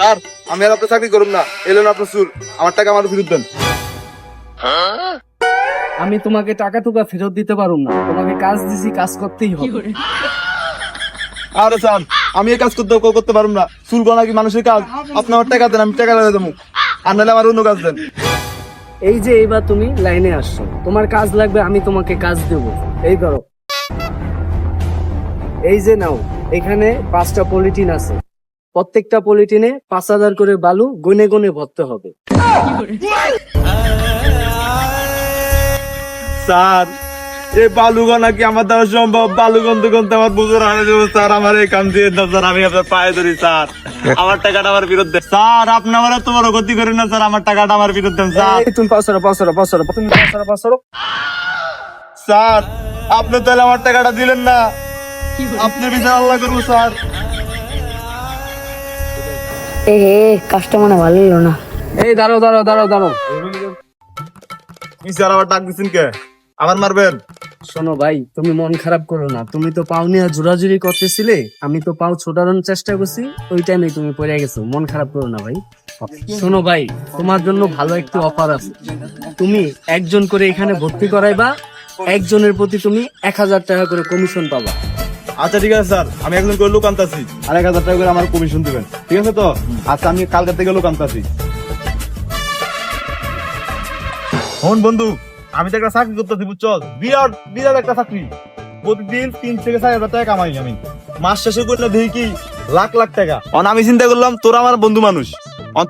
Sir আমি আর আপনার চাকরি করুম না, এলেন আপনার চুল, আমার টাকা আমার ফেরত দেন। আমি তোমাকে টাকা টুকা ফেরত দিতে পারুম না, তোমাকে কাজ দিছি, কাজ করতেই হবে। আরে স্যার আমি এই কাজ করতে পারুম না, চুল গনা কি মানুষের কাজ? আপনি আমার টাকা দেন, আমি টাকা লাগিয়ে দেবো, আর নাহলে আমার অন্য কাজ দেন। এই যে এইবার তুমি লাইনে আসছো, তোমার কাজ লাগবে, আমি তোমাকে কাজ দেব। এই ধরো, এই যে নাও, এখানে 5টা পলিথিন আছে, প্রত্যেকটা পলিথিনে 5,000 করে বালু গুনে গুনে ভরতে হবে। স্যার এই বালুগনা কি আমার দ্বারা সম্ভব? বালুগন তো গন্তে আমার বুঝুর হারে দেবো স্যার, আমার এই কাম দিয়ে দাও স্যার, আমি আপনার পায়ে ধরি স্যার, আমার টাকাটা আমার ফেরত দেন স্যার। আপনি আমার এত বড় ক্ষতি করেন না স্যার, আমার টাকাটা আমার ফেরত দেন স্যার। তুমি পাঁচশো স্যার আপনি তাহলে আমার টাকাটা দিলেন না, আপনি বিচার আল্লাহ করবো স্যার। এ কাজটা মানে ভালো হলো না। এই দাঁড়াও দাঁড়াও দাঁড়াও দাঁড়াও, কি স্যার আবার ডাক দিচ্ছেন কে? আবার মারবেন? শোনো ভাই, তুমি মন খারাপ করো না, তুমি তো পাও নিয়ে জোরাজুরি করতেছিলে, আমি তো পাও ছোটানোর চেষ্টা করছি, ওই টাইমে তুমি পড়ে গেছো, মন খারাপ করো না ভাই। শোনো ভাই, তোমার জন্য ভালো একটি অফার আছে, তুমি একজন করে এখানে ভর্তি করাইবা, একজনের প্রতি তুমি 1,000 টাকা করে কমিশন পাবা। আচ্ছা ঠিক আছে স্যার, আমি একজন করে লোক আনতাছি, আর 1,000 টাকা করে আমার কমিশন দিবেন, ঠিক আছে তো? আচ্ছা আমি কালকে থেকে লোক আনতাছি। হন বন্ধু, আমি তো একটা চাকরি করতেছি বুঝছো, বিরাট বিরাট একটা চাকরি, প্রতিদিন 3 থেকে 4,000 টাকা কামাই আমি, মাস শেষে করলে দেখি কি লাখ লাখ টাকা। আমি চিন্তা করলাম তোরা আমার বন্ধু মানুষ,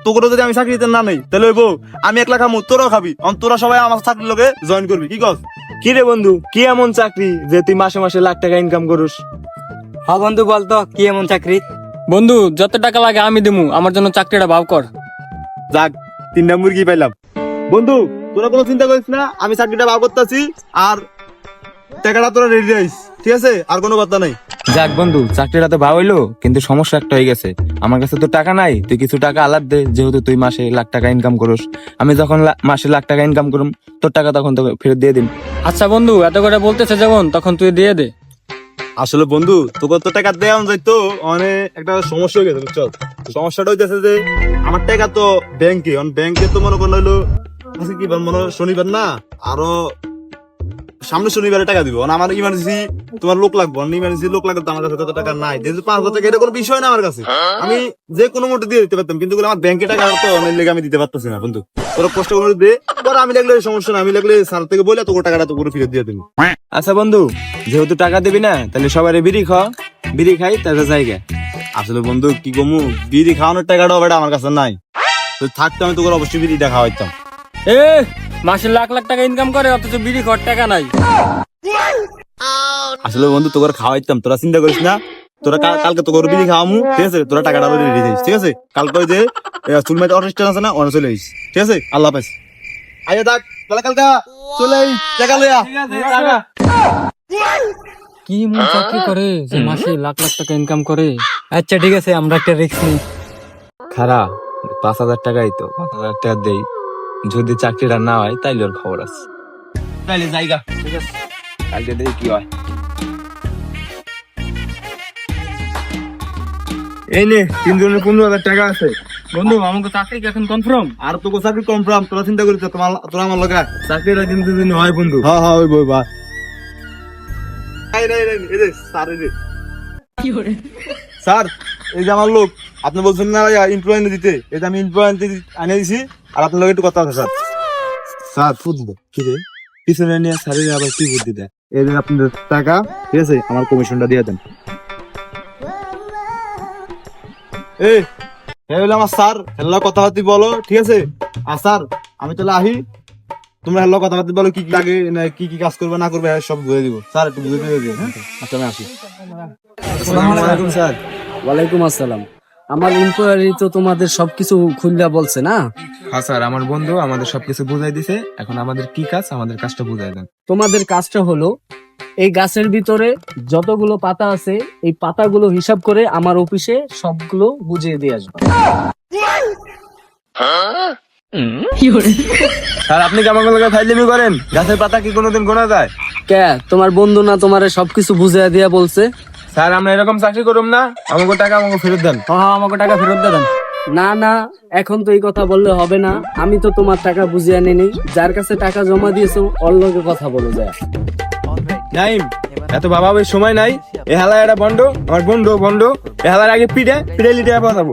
তোকে যদি আমি চাকরিতে না নেই তাহলে হইবো আমি একলা খামু, তোরাও খাবি, তোরা সবাই আমার চাকরির লোকে জয়েন করবি, কি কস? কি রে বন্ধু, কি এমন চাকরি যে তুই মাসে মাসে লাখ টাকা ইনকাম করুস? হ্যাঁ বন্ধু, বলতো কি এমন চাকরি? বন্ধু যত টাকা লাগে আমি দেবো, আমার জন্য চাকরিটা ভাব কর। যাক 3টা মুরগি পাইলাম। বন্ধু তোরা কোনো চিন্তা করিস না, আমি চাকরিটা বার করতেছি, আর টাকাটা তোরা রেডি রাখিস, ঠিক আছে? আর কোনো কথা নাই। যাক বন্ধু, চাকরিটা তো ভালো হইলো, কিন্তু সমস্যা একটা হয়ে গেছে, আমার কাছে তো টাকা নাই, তুই কিছু টাকা আলাদ দে, যেহেতু তুই মাসে লাখ টাকা ইনকাম করস, আমি যখন মাসে লাখ টাকা ইনকাম করুম তোর টাকা তখন তো ফেরত দিয়ে দিন। আচ্ছা বন্ধু, এত করে বলতেছে যখন, তখন তুই দিয়ে দে। আসলে বন্ধু তোকে তো টাকা দেওয়া যাইতো, অনেক একটা সমস্যা হয়ে গেছে বুঝছো। সমস্যাটা হইতেছে যে আমার টাকা তো ব্যাংকে, ব্যাংকে তো মনে করেন হইলো আজকে কি বার, মনে হয় শনিবার না, আরো সামনে শনিবারে টাকা দিব, আমার ইমার্জেন্সি তোমার লোক লাগবে, ইমার্জেন্সি লোক লাগবে, আমার কাছে তত টাকা নাই, যেহেতু 5,000 টাকা এটা কোনো বিষয় না আমার কাছে, আমি যে কোনো মতো দিয়ে দিতে পারতাম, কিন্তু আমার ব্যাংকে টাকা তো অনেক লেগে আমি দিতে পারতেছি না বন্ধু, তোরা কষ্ট করে দে, পরে আমি লাগলে সমস্যা না, আমি লাগলে স্যার থেকে বলে তোকে টাকাটা তো করে ফিরে দিয়ে দিবি। আচ্ছা বন্ধু, যেহেতু টাকা দিবি না, তাহলে সবাই বিড়ি খা, বিড়ি খাই তাদের জায়গা। আসলে বন্ধু কি কমু, বিড়ি খাওয়ানোর টাকাটাও বেটা আমার কাছে নাই, তো থাকতো আমি তোকে অবশ্যই বিড়িটা খাওয়াইতাম। এ মাসে লাখ লাখ টাকা ইনকাম করে, অথচ বিড়ি খাওয়ার টাকা নাই। আসলে বন্ধু তোকে খাওয়াইতাম, তোরা চিন্তা করিস না, তোরা কালকে তোকে বিড়ি খাওয়ামু, ঠিক আছে? তোরা টাকাটা রেডি দিস, ঠিক আছে? কালকে ওই যে চুলমাইতে অনুষ্ঠান আছে না, ওখানে চলে আইস, ঠিক আছে? আল্লাহ হাফেজ। আইয়া থাক তাহলে, কালকা চলে আইস, টাকা লইয়া। কি এমন চাকরি করে যে মাসে লাখ লাখ টাকা ইনকাম করে? আচ্ছা ঠিক আছে, আমরা একটা রিস্ক নিই। খারাপ, 5,000 টাকাই তো, 5,000 টাকা দেই, যদি চাকরিটা না হয় তাইলে ওর খবর আছে, তাইলে জায়গা কালকে দেখি কি হয়। এই নে 3 জনের 15,000 টাকা আছে। বন্ধু আমাকে চাকরি এখন কনফার্ম? আর তোকে চাকরি কনফার্ম, তোরা চিন্তা করিস না, তোরা আমার লগা চাকরিটা কিন্তু দিন হয় বন্ধু। হ্যাঁ হ্যাঁ ওই বই বা স্যার, এই যে আমার লোক, আপনি বলছেন না এমপ্লয় দিতে, এই যে আমি এমপ্লয় আনিয়ে দিছি, আর আপনার লোক একটু কথা আছে স্যার। স্যার ফুটবো কি রে, পিছনে নিয়ে স্যারের আবার কি বুদ্ধি দেয়? এই যে আপনাদের টাকা, ঠিক আছে, আমার কমিশনটা দিয়ে দেন। এই হলো আমার স্যার, হেল্লা কথাবার্তি বলো, ঠিক আছে? আর স্যার আমি তাহলে আহি, তোমরা হেল্লা কথাবার্তি বলো, কি কি লাগে না কি কি কাজ করবে না করবে সব বুঝে দিব স্যার, একটু বুঝে দিয়ে হ্যাঁ? আচ্ছা আমি আসি। আসসালামু আলাইকুম স্যার। ওয়ালাইকুম আসসালাম। আমার এমপ্লয়ারি তো তোমাদের সবকিছু খুললা বলছে না? হ্যাঁ স্যার, আমার বন্ধু আমাদের সবকিছু বুঝাই দিছে, এখন আমাদের কি কাজ, আমাদের কাজটা বুঝাই দেন। তোমাদের কাজটা হলো, এই গাছের ভিতরে যতগুলো পাতা আছে, এই পাতাগুলো হিসাব করে আমার অফিসে সবগুলো বুঝিয়ে দিয়ে আসবে। স্যার আপনি কি আমার লগে ফাইজলামি করেন? গাছের পাতা কি কোনোদিন গোনা যায়? কে তোমার বন্ধু না তোমারে সবকিছু বুঝিয়ে দিয়া বলছে? স্যার আমরা এরকম চাকরি করুম না, আমাকে টাকা আমাকে ফেরত দেন। হ্যাঁ আমাকে টাকা ফেরত দেন। না না, এখন তো এই কথা বললে হবে না। আমি তো তোমার টাকা বুঝিয়ে আনিনি, যার কাছে টাকা জমা দিয়েছো ওর লগে কথা বলো যায়। নাইম, এত ভাবাবের সময় নাই। এ হালা একটা বন্ড, আমার বন্ধু এ হালার আগে পিঠে লিটে পাঠাবো।